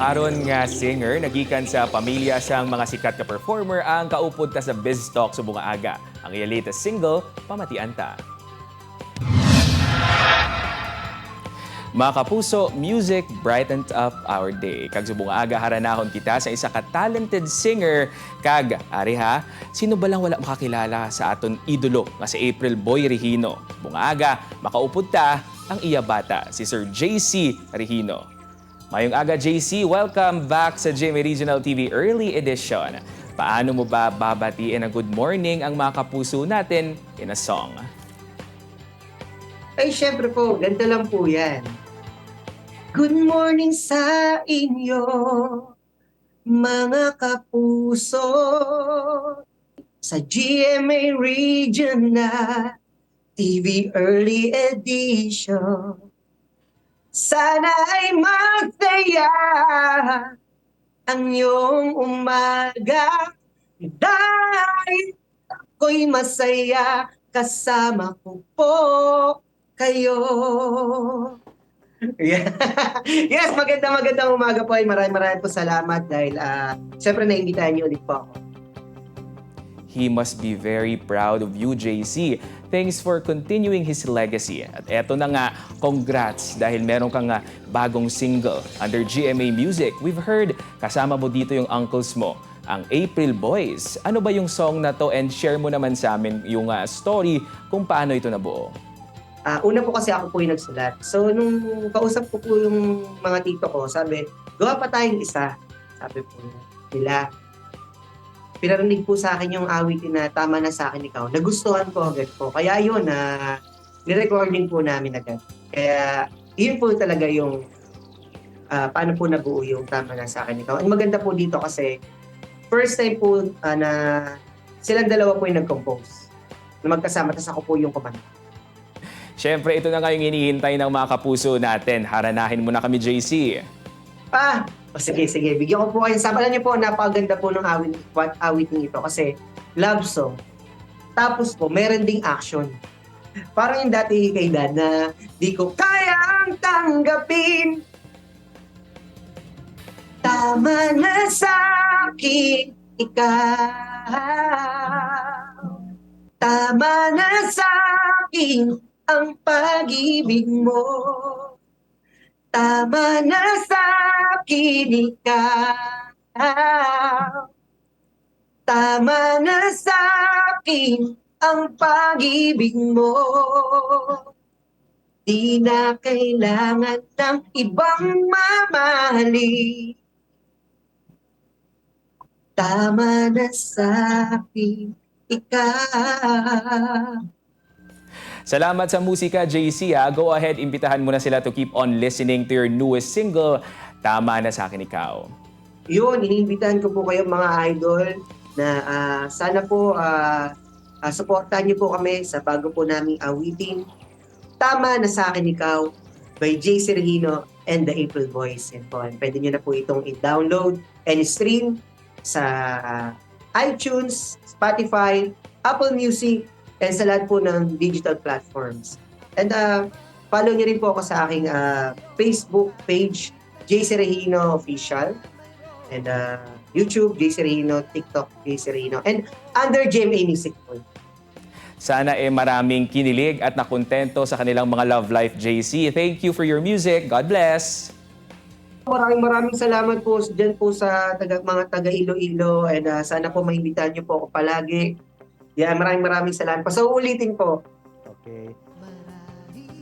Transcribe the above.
Maron nga singer, nagikan sa pamilya sang mga sikat ka performer ang kaupod ta sa Biz Talk sa bunga aga. Ang iya latest single, Pamatian Ta. Mga kapuso, music brightened up our day. Kag sa bunga aga haranahon kita sa isa ka talented singer. Kag, ari ha, sino ba lang wala makakilala sa aton idolo nga si April Boy Regino. Bunga aga, makaupod ta ang iya bata, si Sir JC Regino. Mayong aga JC, welcome back sa GMA Regional TV Early Edition. Paano mo ba babatiin ang good morning ang mga kapuso natin in a song? Ay, syempre po, ganito lang po yan. Good morning sa inyo, mga kapuso, sa GMA Regional TV Early Edition. Sana ay magsaya ang iyong umaga dahil ako'y masaya kasama ko po kayo. Yeah. Yes, magandang umaga po. Maraming po salamat dahil siyempre naimbitahan niyo ulit po ako. He must be very proud of you, JC. Thanks for continuing his legacy. At eto na nga, congrats dahil meron kang bagong single under GMA Music. We've heard kasama mo dito yung uncles mo, ang April Boys. Ano ba yung song na to and share mo naman sa amin yung story kung paano ito nabuo? Una po kasi ako po yung nagsulat. So, nung kausap ko po yung mga tito ko, sabi, gawa pa tayong isa. Sabi po nila. Pinarinig po sa akin yung awitin na Tama Na Sa Akin Ikaw. Nagustuhan ko agad po. Kaya yun, ni-recording po namin agad. Kaya yun po talaga yung paano po nabuo yung Tama Na Sa Akin Ikaw. Ang maganda po dito kasi first time po na silang dalawa po yung nag-compose. Na magkasama, tapos ako po yung kumanta. Siyempre, ito na nga yung hinihintay ng mga kapuso natin. Haranahin mo na kami, JC. Sige. Bigyan ko po kayo. Sabalan niyo po, napakaganda po ng awiting ito kasi love song. Tapos po, meron ding action. Parang yung dati kay Dad na di ko kayang tanggapin. Tama na sa akin ikaw. Tama na sa akin ang pag-ibig mo. Tama na sa akin ikaw. Tama na sa akin ang pag-ibig mo. Di na kailangan ng ibang mamahalin. Tama na sa akin ikaw. Salamat sa musika, JC. Go ahead, imbitahan mo na sila to keep on listening to your newest single, Tama Na Sa Akin Ikaw. Yun, iniimbitahan ko po kayo mga idol na sana po supportahan niyo po kami sa bago po naming awitin, Tama Na Sa Akin Ikaw by JC Regino and the April Boys. Yan po. Pwede niyo na po itong i-download and stream sa iTunes, Spotify, Apple Music, and sa lahat po ng digital platforms. And follow niyo rin po ako sa aking Facebook page, JC Regino Official. And YouTube, JC Regino, TikTok, JC Regino. And under GMA Music po. Sana maraming kinilig at nakontento sa kanilang mga love life, JC. Thank you for your music. God bless! Maraming salamat po dyan po sa mga taga Iloilo. And sana po maimbitahan niyo po ako palagi. Yeah, maraming salamat. Pasaulitin po. Okay.